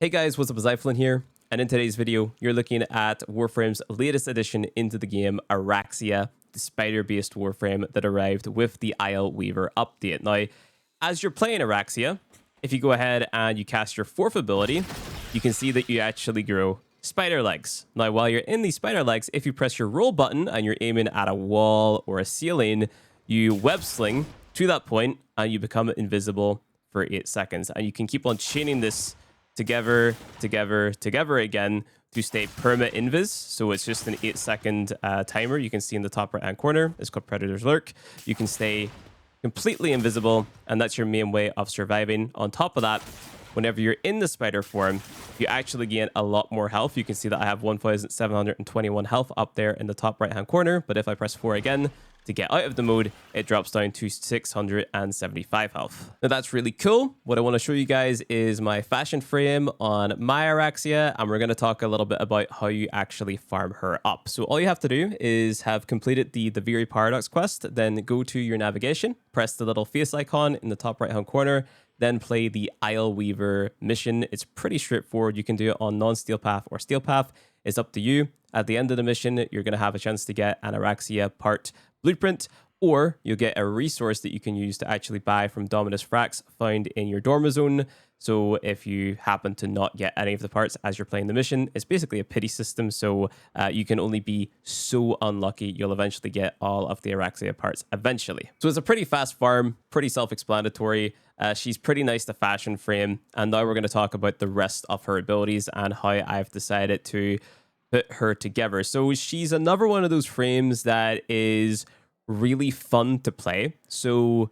Hey guys, what's up? It's iFlynn here, and in today's video, you're looking at Warframe's latest addition into the game, Oraxia, the spider-based Warframe that arrived with the Isleweaver update. Now, as you're playing Oraxia, if you go ahead and you cast your fourth ability, you can see that you actually grow spider legs. Now, while you're in these spider legs, if you press your roll button and you're aiming at a wall or a ceiling, you web sling to that point and you become invisible for 8 seconds. And you can keep on chaining this together again to stay perma-invis. So it's just an 8-second timer. You can see in the top right-hand corner. It's called Predator's Lurk. You can stay completely invisible, and that's your main way of surviving. On top of that, whenever you're in the spider form, you actually gain a lot more health. You can see that I have 1,721 health up there in the top right-hand corner, but if I press 4 again, to get out of the mode, it drops down to 675 health. Now that's really cool. What I want to show you guys is my fashion frame on my Oraxia, and we're going to talk a little bit about how you actually farm her up. So all you have to do is have completed the Very Paradox quest, then go to your navigation, press the little face icon in the top right hand corner, then play the Isleweaver mission. It's pretty straightforward. You can do it on non-steel path or steel path. It's up to you. At the end of the mission, you're going to have a chance to get an Oraxia part blueprint, or you'll get a resource that you can use to actually buy from Dominus Frax found in your Dorma Zone. So if you happen to not get any of the parts as you're playing the mission, it's basically a pity system. So you can only be so unlucky. You'll eventually get all of the Oraxia parts eventually. So it's a pretty fast farm, pretty self-explanatory. She's pretty nice to fashion frame. And now we're going to talk about the rest of her abilities and how I've decided to put her together. So she's another one of those frames that is really fun to play. So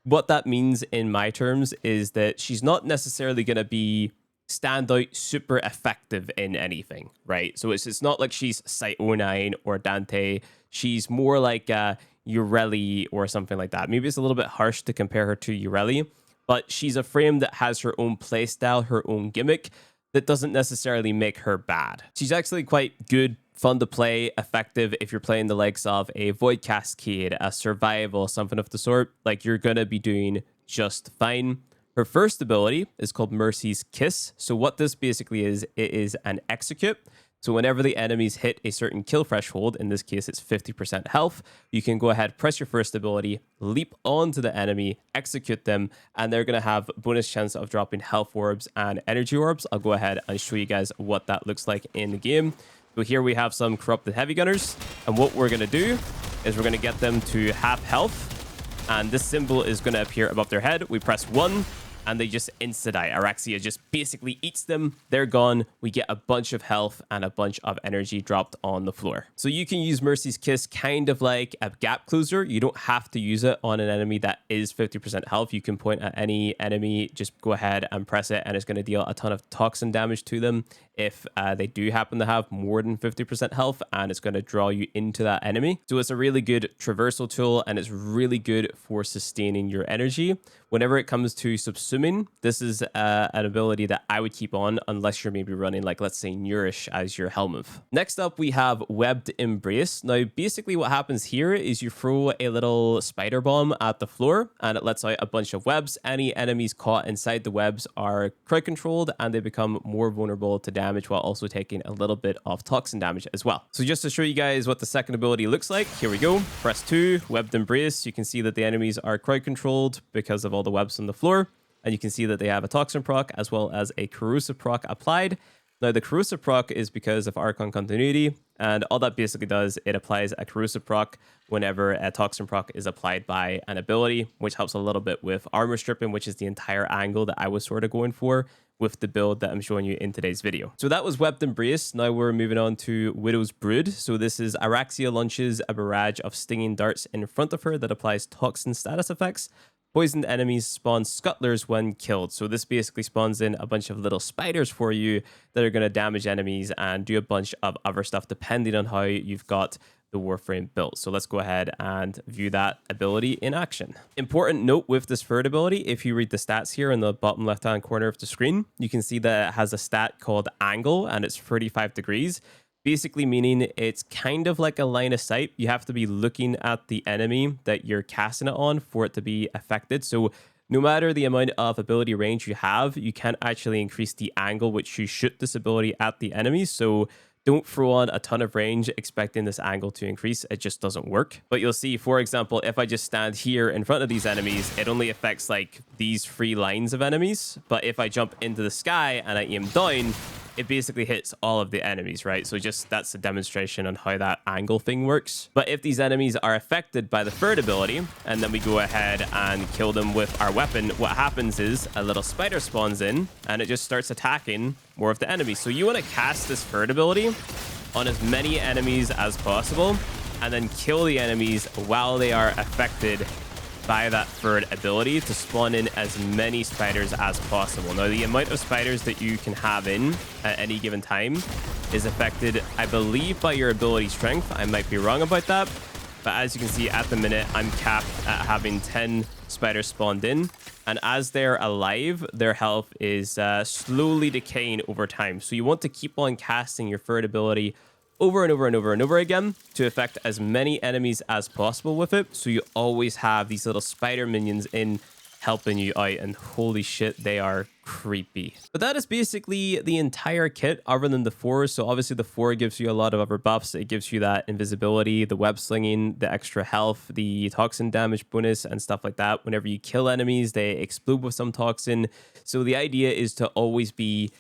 what that means in my terms is that she's not necessarily going to be standout super effective in anything, right? So it's not like she's Site 09 or Dante. She's more like Ureli or something like that. Maybe it's a little bit harsh to compare her to Ureli, but she's a frame that has her own playstyle, her own gimmick, that doesn't necessarily make her bad. She's actually quite good, fun to play, effective if you're playing the likes of a Void Cascade, a Survival, something of the sort. Like, you're gonna be doing just fine. Her first ability is called Mercy's Kiss. So what this basically is, it is an execute. So whenever the enemies hit a certain kill threshold, in this case it's 50% health, you can go ahead, press your first ability, leap onto the enemy, execute them, and they're going to have bonus chance of dropping health orbs and energy orbs. I'll go ahead and show you guys what that looks like in the game. So here we have some corrupted heavy gunners, and what we're going to do is we're going to get them to half health, and this symbol is going to appear above their head. We press 1, and they just insta-die. Oraxia just basically eats them. They're gone. We get a bunch of health and a bunch of energy dropped on the floor. So you can use Mercy's Kiss kind of like a gap closer. You don't have to use it on an enemy that is 50% health. You can point at any enemy, just go ahead and press it, and it's going to deal a ton of toxin damage to them if they do happen to have more than 50% health, and it's going to draw you into that enemy. So it's a really good traversal tool, and it's really good for sustaining your energy. Whenever it comes to subsuming, this is an ability that I would keep on unless you're maybe running, like, let's say Nourish as your Helmuth. Next up, we have Webbed Embrace. Now, basically what happens here is you throw a little spider bomb at the floor, and it lets out a bunch of webs. Any enemies caught inside the webs are crowd controlled, and they become more vulnerable to damage while also taking a little bit of toxin damage as well. So just to show you guys what the second ability looks like, here we go. Press 2, Webbed Embrace. You can see that the enemies are crowd controlled because of all the webs on the floor, and you can see that they have a toxin proc as well as a corrosive proc applied. Now, the corrosive proc is because of Archon continuity, and all that basically does, it applies a corrosive proc whenever a toxin proc is applied by an ability, which helps a little bit with armor stripping, which is the entire angle that I was sort of going for with the build that I'm showing you in today's video. So that was Webbed Embrace. Now we're moving on to Widow's Brood. So this is Oraxia launches a barrage of stinging darts in front of her that applies toxin status effects. Poisoned enemies spawn scuttlers when killed. So this basically spawns in a bunch of little spiders for you that are going to damage enemies and do a bunch of other stuff depending on how you've got the Warframe built. So let's go ahead and view that ability in action. Important note with this third ability, if you read the stats here in the bottom left-hand corner of the screen, you can see that it has a stat called Angle, and it's 35 degrees. Basically meaning it's kind of like a line of sight. You have to be looking at the enemy that you're casting it on for it to be affected. So no matter the amount of ability range you have, you can actually increase the angle which you shoot this ability at the enemies. So don't throw on a ton of range expecting this angle to increase. It just doesn't work. But you'll see, for example, if I just stand here in front of these enemies, it only affects like these 3 lines of enemies. But if I jump into the sky and I aim down, it basically hits all of the enemies, right? So just that's a demonstration on how that angle thing works. But if these enemies are affected by the third ability, and then we go ahead and kill them with our weapon, what happens is a little spider spawns in, and it just starts attacking more of the enemies. So you want to cast this third ability on as many enemies as possible, and then kill the enemies while they are affected by that third ability to spawn in as many spiders as possible. Now, the amount of spiders that you can have in at any given time is affected, I believe, by your ability strength. I might be wrong about that, but as you can see at the minute, I'm capped at having 10 spiders spawned in, and as they're alive, their health is slowly decaying over time. So you want to keep on casting your third ability over and over and over and over again to affect as many enemies as possible with it. So you always have these little spider minions in helping you out, and holy shit, they are creepy. But that is basically the entire kit other than the 4. So obviously the 4 gives you a lot of other buffs. It gives you that invisibility, the web slinging, the extra health, the toxin damage bonus and stuff like that. Whenever you kill enemies, they explode with some toxin. So the idea is to always be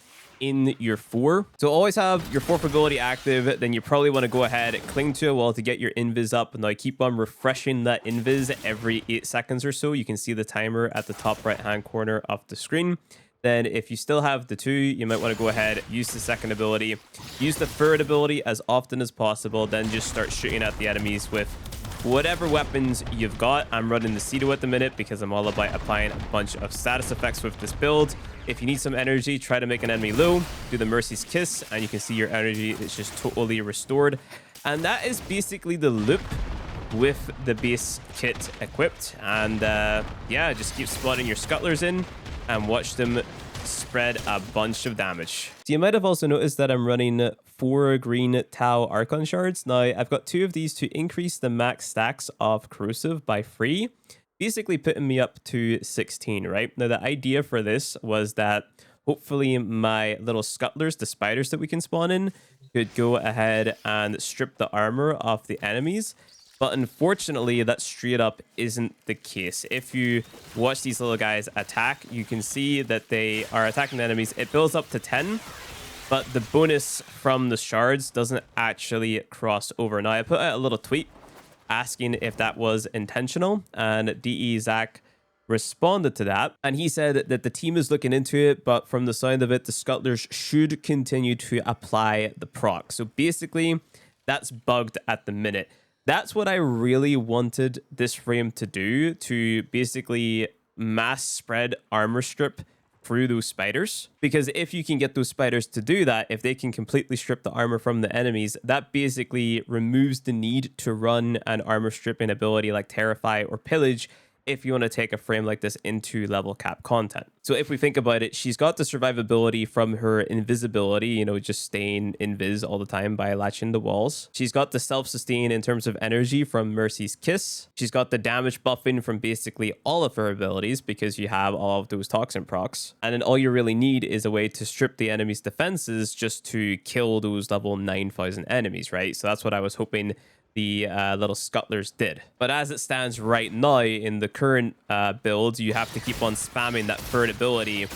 in your 4. So always have your 4th ability active. Then you probably want to go ahead, cling to a wall to get your invis up. And now keep on refreshing that invis every 8 seconds or so. You can see the timer at the top right hand corner of the screen. Then if you still have the 2, you might want to go ahead, use the second ability, use the third ability as often as possible, then just start shooting at the enemies with whatever weapons you've got. I'm running the Cedo at the minute because I'm all about applying a bunch of status effects with this build. If you need some energy, try to make an enemy low, do the Mercy's Kiss, and you can see your energy is just totally restored. And that is basically the loop with the base kit equipped. And yeah, just keep spotting your scuttlers in and watch them spread a bunch of damage. So you might have also noticed that I'm running 4 green Tau Archon shards. Now, I've got 2 of these to increase the max stacks of corrosive by 3, basically putting me up to 16, right? Now, the idea for this was that hopefully my little scuttlers, the spiders that we can spawn in, could go ahead and strip the armor off the enemies. But unfortunately, that straight up isn't the case. If you watch these little guys attack, you can see that they are attacking the enemies. It builds up to 10, but the bonus from the shards doesn't actually cross over. Now, I put out a little tweet asking if that was intentional, and DE Zach responded to that, and he said that the team is looking into it, but from the sound of it, the scuttlers should continue to apply the proc. So basically, that's bugged at the minute. That's what I really wanted this frame to do, to basically mass spread armor strip through those spiders. Because if you can get those spiders to do that, if they can completely strip the armor from the enemies, that basically removes the need to run an armor stripping ability like Terrify or Pillage if you want to take a frame like this into level cap content. So if we think about it, she's got the survivability from her invisibility, you know, just staying invis all the time by latching the walls. She's got the self-sustain in terms of energy from Mercy's Kiss. She's got the damage buffing from basically all of her abilities because you have all of those toxin procs. And then all you really need is a way to strip the enemy's defenses just to kill those level 9,000 enemies, right? So that's what I was hoping the little scuttlers did. But as it stands right now in the current build, you have to keep on spamming that third ability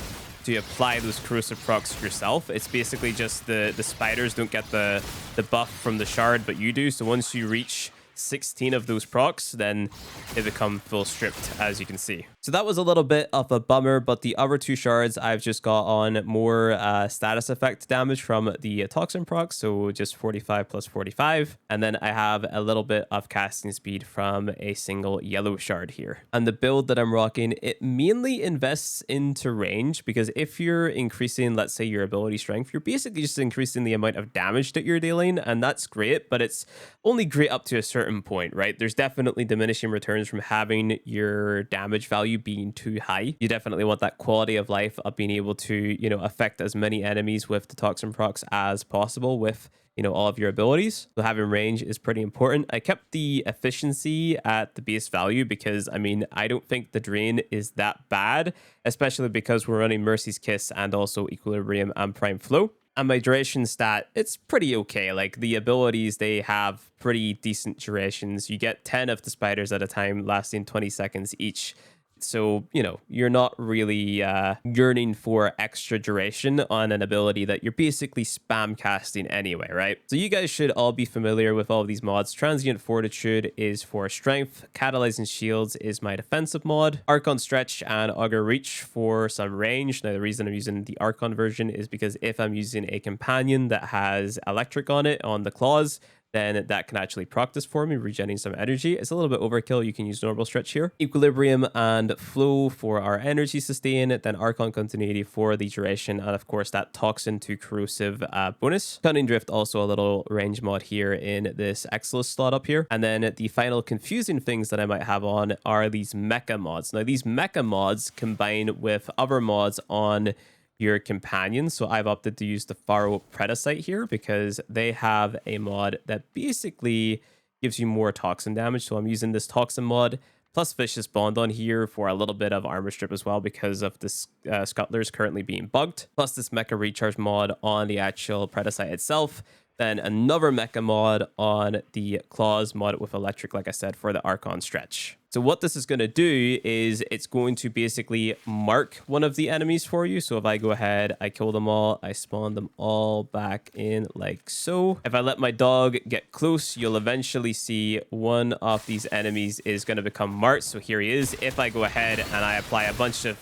to apply those corrosive procs yourself. It's basically just the spiders don't get the buff from the shard, but you do. So once you reach 16 of those procs, then they become full stripped, as you can see. So that was a little bit of a bummer, but the other 2 shards I've just got on more status effect damage from the toxin procs, so just 45 plus 45, and then I have a little bit of casting speed from a single yellow shard here. And the build that I'm rocking, it mainly invests into range, because if you're increasing, let's say, your ability strength, you're basically just increasing the amount of damage that you're dealing, and that's great, but it's only great up to a certain certain point, right? There's definitely diminishing returns from having your damage value being too high. You definitely want that quality of life of being able to, you know, affect as many enemies with the toxin procs as possible with, you know, all of your abilities. So having range is pretty important. I kept the efficiency at the base value because, I mean, I don't think the drain is that bad, especially because we're running Mercy's Kiss and also Equilibrium and Prime Flow. And my duration stat, it's pretty okay. Like the abilities, they have pretty decent durations. You get 10 of the spiders at a time, lasting 20 seconds each. So, you know, you're not really yearning for extra duration on an ability that you're basically spam casting anyway, right? So you guys should all be familiar with all of these mods. Transient Fortitude is for strength. Catalyzing Shields is my defensive mod. Archon Stretch and Augur Reach for some range. Now, the reason I'm using the Archon version is because if I'm using a companion that has electric on it, on the claws, then that can actually proc this for me, regenerating some energy. It's a little bit overkill. You can use normal stretch here. Equilibrium and flow for our energy sustain, then Archon continuity for the duration, and of course that toxin to corrosive bonus. Cunning Drift, also a little range mod here in this Exilus slot up here. And then the final confusing things that I might have on are these mecha mods. Now these mecha mods combine with other mods on your companions. So I've opted to use the Pharaoh Predacite here because they have a mod that basically gives you more toxin damage. So I'm using this toxin mod plus Vicious Bond on here for a little bit of armor strip as well because of this Scuttlers currently being bugged. Plus this Mecha Recharge mod on the actual Predacite itself. Then another mecha mod on the Claws mod with electric, like I said, for the Archon Stretch. So what this is going to do is it's going to basically mark one of the enemies for you. So if I go ahead, I kill them all, I spawn them all back in like so. If I let my dog get close, you'll eventually see one of these enemies is going to become marked. So here he is. If I go ahead and I apply a bunch of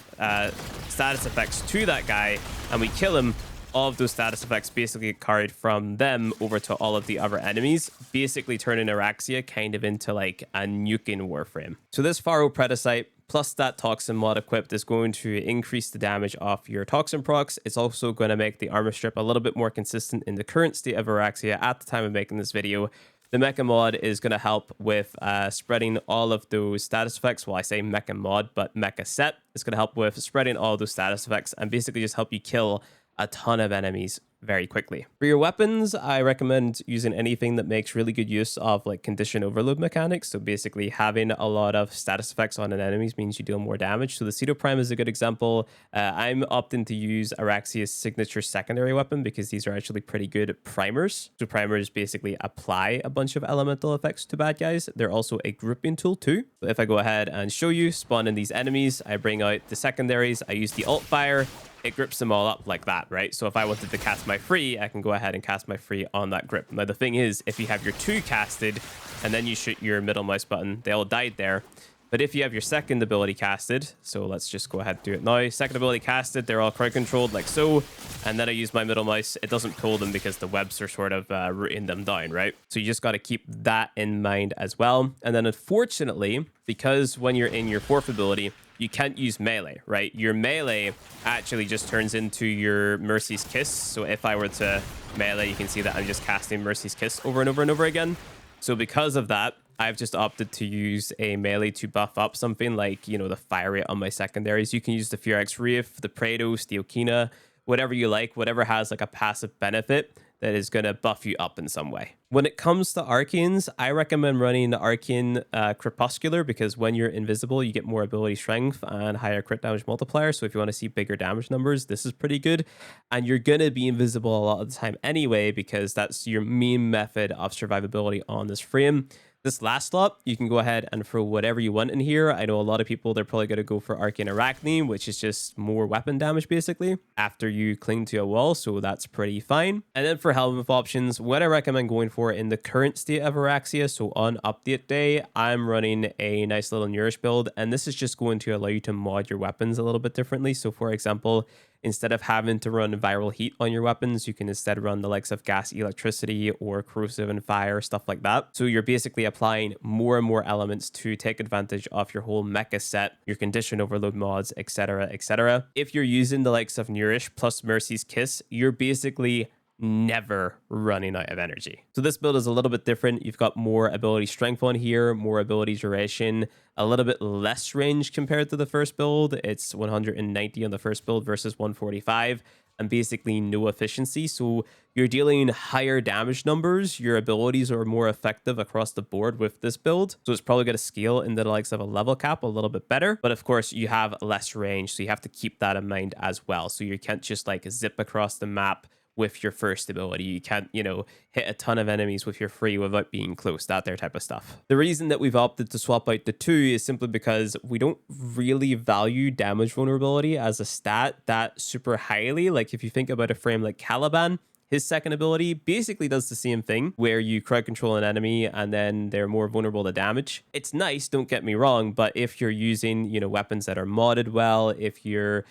status effects to that guy and we kill him, all of those status effects basically get carried from them over to all of the other enemies, basically turning Oraxia kind of into like a nuking Warframe. So this Pharaoh Predacite plus that Toxin mod equipped is going to increase the damage off your Toxin procs. It's also going to make the armor strip a little bit more consistent in the current state of Oraxia at the time of making this video. The Mecha mod is going to help with spreading all of those status effects. Well, I say Mecha mod, but Mecha set is going to help with spreading all those status effects and basically just help you kill a ton of enemies very quickly. For your weapons, I recommend using anything that makes really good use of like condition overload mechanics. So basically having a lot of status effects on an enemy means you deal more damage. So the Cedo Prime is a good example. I'm opting to use Araxia's signature secondary weapon because these are actually pretty good primers. So primers basically apply a bunch of elemental effects to bad guys. They're also a grouping tool too. So if I go ahead and show you, spawn in these enemies, I bring out the secondaries, I use the alt fire, it grips them all up like that, right? So if I wanted to cast my free, I can go ahead and cast my free on that grip. Now, the thing is, if you have your 2 casted and then you shoot your middle mouse button, they all died there. But if you have your second ability casted, so let's just go ahead and do it now. Second ability casted, they're all crowd controlled like so. And then I use my middle mouse. It doesn't pull them because the webs are sort of rooting them down, right? So you just got to keep that in mind as well. And then unfortunately, because when you're in your 4th ability, you can't use melee, right? Your melee actually just turns into your Mercy's Kiss. So if I were to melee, you can see that I'm just casting Mercy's Kiss over and over and over again. So because of that, I've just opted to use a melee to buff up something like, you know, the fire rate on my secondaries. You can use the Furex Reef, the Praetos, the Okina, whatever you like, whatever has like a passive benefit that is going to buff you up in some way. When it comes to Arcanes, I recommend running the Arcane Crepuscular because when you're invisible, you get more ability strength and higher crit damage multiplier. So if you want to see bigger damage numbers, this is pretty good. And you're going to be invisible a lot of the time anyway because that's your main method of survivability on this frame. This last slot, you can go ahead and throw whatever you want in here. I know a lot of people, they're probably going to go for Arcane Arachne, which is just more weapon damage, basically, after you cling to a wall, so that's pretty fine. And then for helmet options, what I recommend going for in the current state of Oraxia, so on update day, I'm running a nice little Nourish build, and this is just going to allow you to mod your weapons a little bit differently. So for example, instead of having to run viral heat on your weapons, you can instead run the likes of gas electricity or corrosive and fire, stuff like that. So you're basically applying more and more elements to take advantage of your whole mecha set, your condition overload mods, etc., etc. If you're using the likes of Nourish plus Mercy's Kiss, you're basically never running out of energy. So this build is a little bit different. You've got more ability strength on here, more ability duration, a little bit less range compared to the first build. It's 190 on the first build versus 145, and basically no efficiency. So you're dealing higher damage numbers. Your abilities are more effective across the board with this build. So it's probably going to scale into the likes of a level cap a little bit better. But of course, you have less range. So you have to keep that in mind as well. So you can't just like zip across the map with your first ability. You can't, hit a ton of enemies with your free without being close, that there type of stuff. The reason that we've opted to swap out the two is simply because we don't really value damage vulnerability as a stat that super highly. Like if you think about a frame like Caliban, his second ability basically does the same thing where you crowd control an enemy and then they're more vulnerable to damage. It's nice, don't get me wrong, but if you're using, weapons that are modded well, if you're,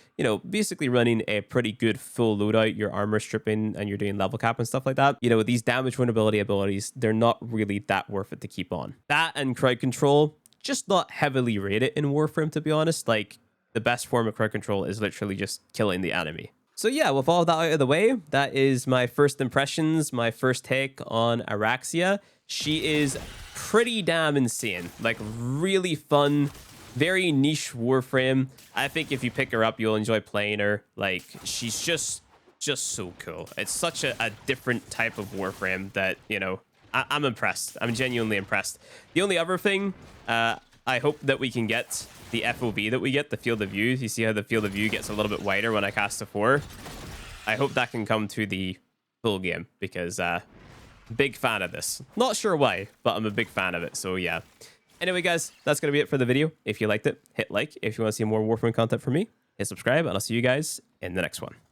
basically running a pretty good full loadout, your armor stripping and you're doing level cap and stuff like that, these damage vulnerability abilities, they're not really that worth it to keep on. That and crowd control, just not heavily rated in Warframe, to be honest. Like the best form of crowd control is literally just killing the enemy. So yeah, with all of that out of the way, that is my first impressions, my first take on Oraxia. She is pretty damn insane, like really fun, very niche Warframe. I think if you pick her up, you'll enjoy playing her. Like she's just so cool. It's such a different type of Warframe that, I'm impressed. I'm genuinely impressed. The only other thing, I hope that we can get the FOV that we get, the field of view. You see how the field of view gets a little bit wider when I cast a 4. I hope that can come to the full game because big fan of this. Not sure why, but I'm a big fan of it. So yeah. Anyway, guys, that's going to be it for the video. If you liked it, hit like. If you want to see more Warframe content from me, hit subscribe, and I'll see you guys in the next one.